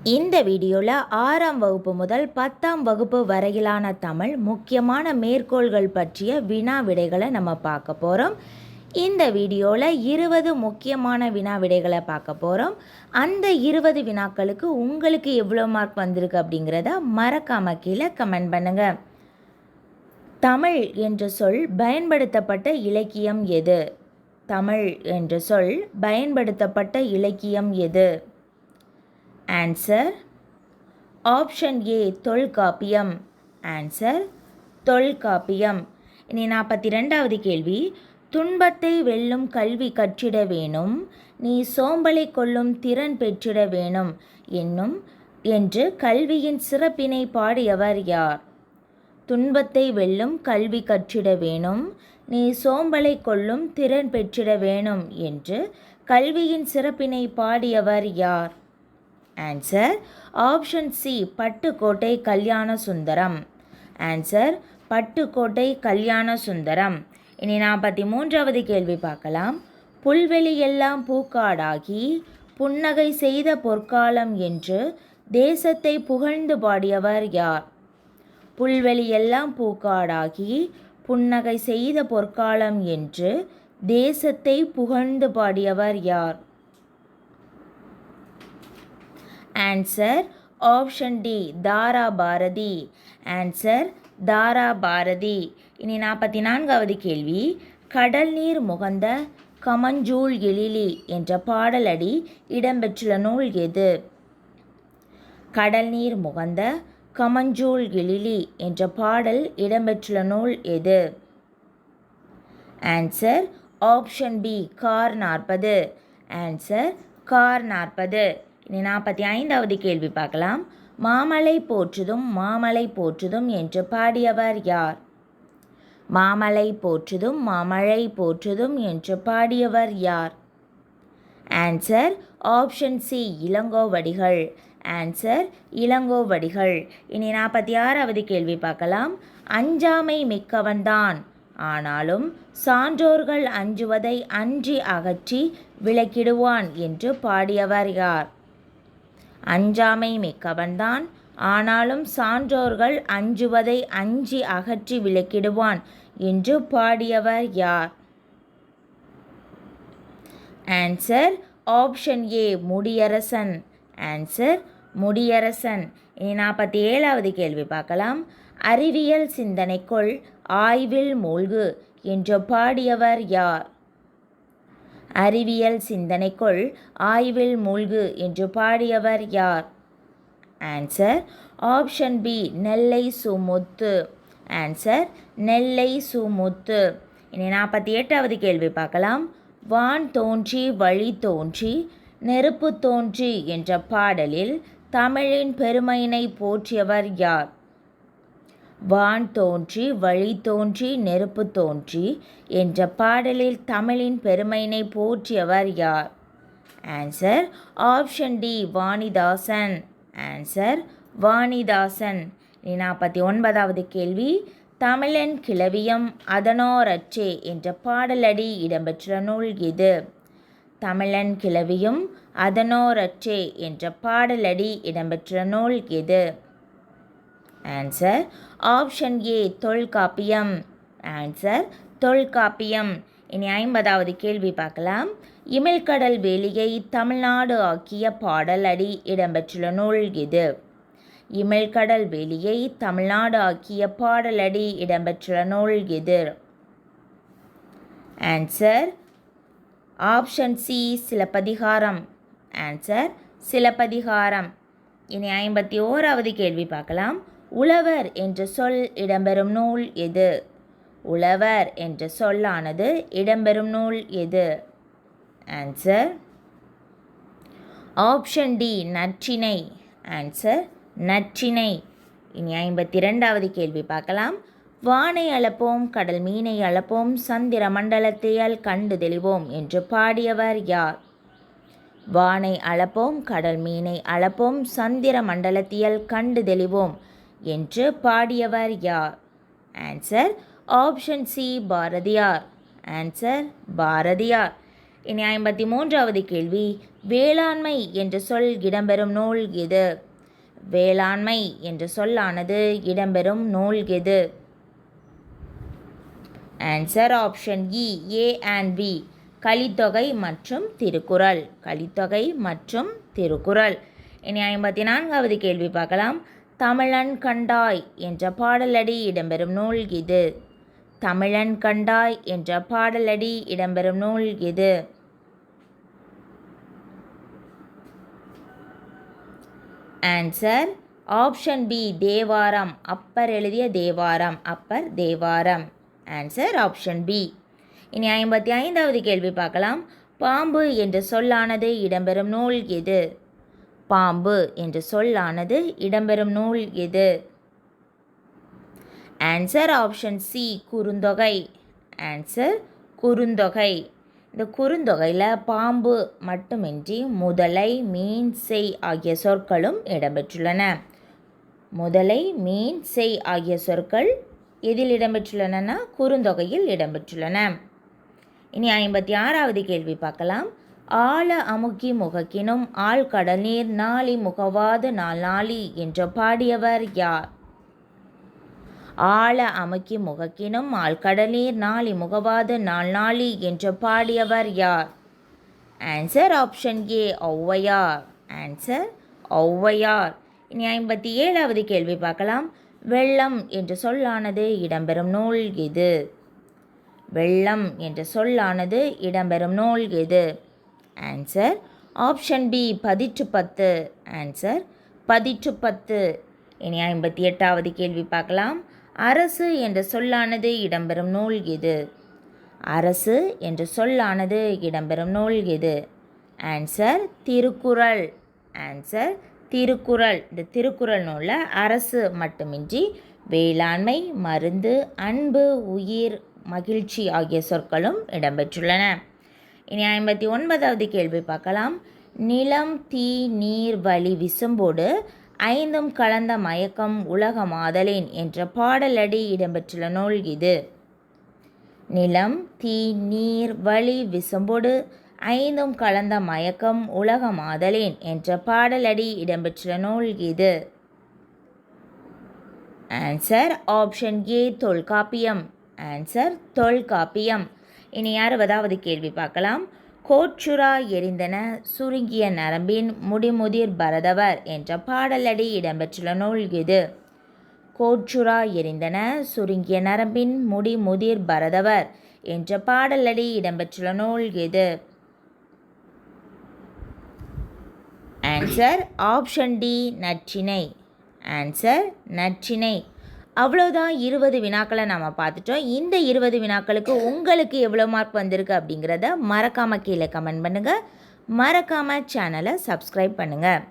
இந்த வீடியோவில் 6ஆம் வகுப்பு முதல் 10ஆம் வகுப்பு வரையிலான தமிழ் முக்கியமான மேற்கோள்கள் பற்றிய வினா விடைகளை நம்ம பார்க்க போகிறோம். இந்த வீடியோவில் 20 முக்கியமான வினா விடைகளை பார்க்க போகிறோம். அந்த 20 வினாக்களுக்கு உங்களுக்கு எவ்வளோ மார்க் வந்திருக்கு அப்படிங்கிறத மறக்காமல் கீழே கமெண்ட் பண்ணுங்கள். தமிழ் என்ற சொல் பயன்படுத்தப்பட்ட இலக்கியம் எது? தமிழ் என்ற சொல் பயன்படுத்தப்பட்ட இலக்கியம் எது? Answer option A Tolkappiyam. Answer Tolkappiyam. இனி 42வது கேள்வி. துன்பத்தை வெல்லும் கல்வி கற்றிட வேணும், நீ சோம்பலை கொள்ளும் திறன் பெற்றிட வேணும் என்று கல்வியின் சிறப்பினை பாடியவர் யார்? துன்பத்தை வெல்லும் கல்வி கற்றிட வேணும், நீ சோம்பலை கொள்ளும் திறன் பெற்றிட வேணும் என்று கல்வியின் சிறப்பினை பாடியவர் யார்? Answer option C Pattukkottai Kalyana Sundaram. Answer Pattukkottai Kalyana Sundaram. இனி 43வது கேள்வி பார்க்கலாம். புல்வெளி எல்லாம் பூக்காடாகி புன்னகை செய்த பொற்காலம் என்று தேசத்தை புகழ்ந்து பாடியவர் யார்? புல்வெளி எல்லாம் பூக்காடாகி புன்னகை செய்த பொற்காலம் என்று தேசத்தை புகழ்ந்து பாடியவர் யார்? ஆன்சர் ஆப்ஷன் டி தாரா பாரதி. ஆன்சர் தாரா பாரதி. இனி 44வது கேள்வி. கடல் நீர் முகந்த கமஞ்சூள் எழிலி என்ற பாடலடி இடம்பெற்றுள்ள நூல் எது? கடல் நீர் முகந்த கமஞ்சூள் எழிலி என்ற பாடல் இடம்பெற்றுள்ள நூல் எது? Answer option B Kar 40. Answer Kar 40. இனி 45வது கேள்வி பார்க்கலாம். மாமலை போற்றுதும் மாமலை போற்றுதும் என்று பாடியவர் யார்? மாமலை போற்றுதும் மாமழை போற்றுதும் என்று பாடியவர் யார்? Answer option C Ilangovadigal. Answer Ilangovadigal. இனி 46வது கேள்வி பார்க்கலாம். அஞ்சாமை மிக்கவன்தான், ஆனாலும் சான்றோர்கள் அஞ்சுவதை அஞ்சி அகற்றி விலக்கிடுவான் என்று பாடியவர் யார்? அஞ்சாமை மிக்கவன்தான், ஆனாலும் சான்றோர்கள் அஞ்சுவதை அஞ்சி அகற்றி விலக்கிடுவான் என்று பாடியவர் யார்? Answer option A Mudiyarasan. Answer Mudiyarasan. இனி 47வது கேள்வி பார்க்கலாம். அறிவியல் சிந்தனைக்குள் ஆய்வில் மூழ்கு என்று பாடியவர் யார்? அறிவியல் சிந்தனைக்குள் ஆய்வில் மூழ்கு என்று பாடியவர் யார்? ஆன்சர் ஆப்ஷன் பி நெல்லை சுமுத்து. ஆன்சர் நெல்லை சுமுத்து. இனி 48வது கேள்வி பார்க்கலாம். வான் தோன்றி வழி தோன்றி நெருப்பு தோன்றி என்ற பாடலில் தமிழின் பெருமையினை போற்றியவர் யார்? வான் தோன்றி வழி தோன்றி நெருப்பு தோன்றி என்ற பாடலில் தமிழின் பெருமையினை போற்றியவர் யார்? Answer option D Vanidasan. Answer Vanidasan. 49வது கேள்வி. தமிழன் கிளவியம் அதனோரற்றே என்ற பாடலடி இடம்பெற்ற நூல் எது? தமிழன் கிளவியும் அதனோரற்றே என்ற பாடலடி இடம்பெற்ற நூல் எது? Answer option A Tolkappiyam. Answer Tolkappiyam. இனி 50வது கேள்வி பார்க்கலாம். இமிழ்கடல் வேலியை தமிழ்நாடு ஆக்கிய பாடல் அடி இடம்பெற்றுள்ள நூல் எது? இமிழ்கடல் வேலியை தமிழ்நாடு ஆக்கிய பாடல் அடி இடம்பெற்றுள்ள நூல் எது? Answer option C Silappatikaram. Answer Silappatikaram. இனி 51வது கேள்வி பார்க்கலாம். உழவர் என்ற சொல் இடம்பெறும் நூல் எது? உழவர் என்ற சொல்லானது இடம்பெறும் நூல் எது? Answer option D Natrinai. Answer Natrinai. இனி 52வது கேள்வி பார்க்கலாம். வானை அளப்போம் கடல் மீனை அளப்போம் சந்திர மண்டலத்தையால் கண்டு தெளிவோம் என்று பாடியவர் யார்? வானை அளப்போம் கடல் மீனை அளப்போம் சந்திர மண்டலத்தியல் கண்டு தெளிவோம் என்று பாடியவர் யார்? Answer option C Bharathiyar. Answer Bharathiyar. இனி 53வது கேள்வி, வேளாண்மை என்ற சொல் இடம்பெறும் நூல் எது? வேளாண்மை என்ற சொல்லானது இடம்பெறும் நூல் எது? Answer option E, A and B, Kalithogai மற்றும் திருக்குறள். கலித்தொகை மற்றும் திருக்குறள். இனி 54வது கேள்வி பார்க்கலாம். தமிழன் கண்டாய் என்ற பாடலடி இடம்பெறும் நூல் எது? தமிழன் கண்டாய் என்ற பாடலடி இடம்பெறும் நூல் எது? Answer option B, Thevaram. Appar எழுதிய Thevaram. Appar Thevaram. Answer option B. இனி 55வது கேள்வி பார்க்கலாம். பாம்பு என்ற சொல்லானது இடம்பெறும் நூல் எது? பாம்பு என்ற சொல்லானது இடம்பெறும் நூல் எது? Answer option C, Kurunthogai. Answer Kurunthogai. இந்த குறுந்தொகையில் பாம்பு மட்டுமின்றி முதலை, மீன், செய் ஆகிய சொற்களும் இடம்பெற்றுள்ளன. முதலை, மீன், செய் ஆகிய சொற்கள் எதில் இடம்பெற்றுள்ளன? குறுந்தொகையில் இடம்பெற்றுள்ளன. இனி 56வது கேள்வி பார்க்கலாம். ஆழ அமுக்கி முகக்கினும் ஆழ்கடல் நீர் நாளி முகவாது நாள் நாளி என்று பாடியவர் யார்? ஆழ அமுக்கி முகக்கினும் ஆழ்கடல் நீர் நாளி முகவாது நாள் நாளி என்று பாடியவர் யார்? Answer option A, Avvaiyar. Answer Avvaiyar. இனி 57வது கேள்வி பார்க்கலாம். வெள்ளம் என்ற சொல்லானது இடம்பெறும் நூல் எது? வெள்ளம் என்ற சொல்லானது இடம்பெறும் நூல் எது? Answer option B, Pathitrupathu. Answer Pathitrupathu. இனி 58வது கேள்வி பார்க்கலாம். அரசு என்ற சொல்லானது இடம்பெறும் நூல் எது? அரசு என்ற சொல்லானது இடம்பெறும் நூல் எது? ஆன்சர் திருக்குறள். ஆன்சர் திருக்குறள். இந்த திருக்குறள் நூலில் அரசு மட்டுமின்றி வேளாண்மை, மருந்து, அன்பு, உயிர், மகிழ்ச்சி ஆகிய சொற்களும் இடம்பெற்றுள்ளன. இனி 59வது கேள்வி பார்க்கலாம். நிலம், தீ, நீர், வழி, விசும்போடு ஐந்தும் கலந்த மயக்கம் உலகமாதலேன் என்ற பாடலடி இடம்பெற்றுள்ள நூல் இது? நிலம், தீ, நீர், வழி, விசும்போடு ஐந்தும் கலந்த மயக்கம் உலகமாதலேன் என்ற பாடலடி இடம்பெற்றுள்ள நூல் இது? Answer option A, Tolkappiyam. Answer Tolkappiyam. இனி 60வது கேள்வி பார்க்கலாம். கோச்சுரா எரிந்தன சுருங்கிய நரம்பின் முடிமுதிர் பரதவர் என்ற பாடலடி இடம்பெற்றுள்ள நூல் இது? கோச்சுரா எரிந்தன சுருங்கிய நரம்பின் முடிமுதிர் பரதவர் என்ற பாடலடி இடம்பெற்றுள்ள நூல் இது? Answer option D, Natrinai. Answer Natrinai. அவ்வளோதான் 20 வினாக்களை நாம் பார்த்துட்டோம். இந்த 20 வினாக்களுக்கு உங்களுக்கு எவ்வளோ மார்க் வந்திருக்கு அப்படிங்கிறத மறக்காமல் கீழே கமெண்ட் பண்ணுங்கள். மறக்காமல் சேனலை சப்ஸ்கிரைப் பண்ணுங்கள்.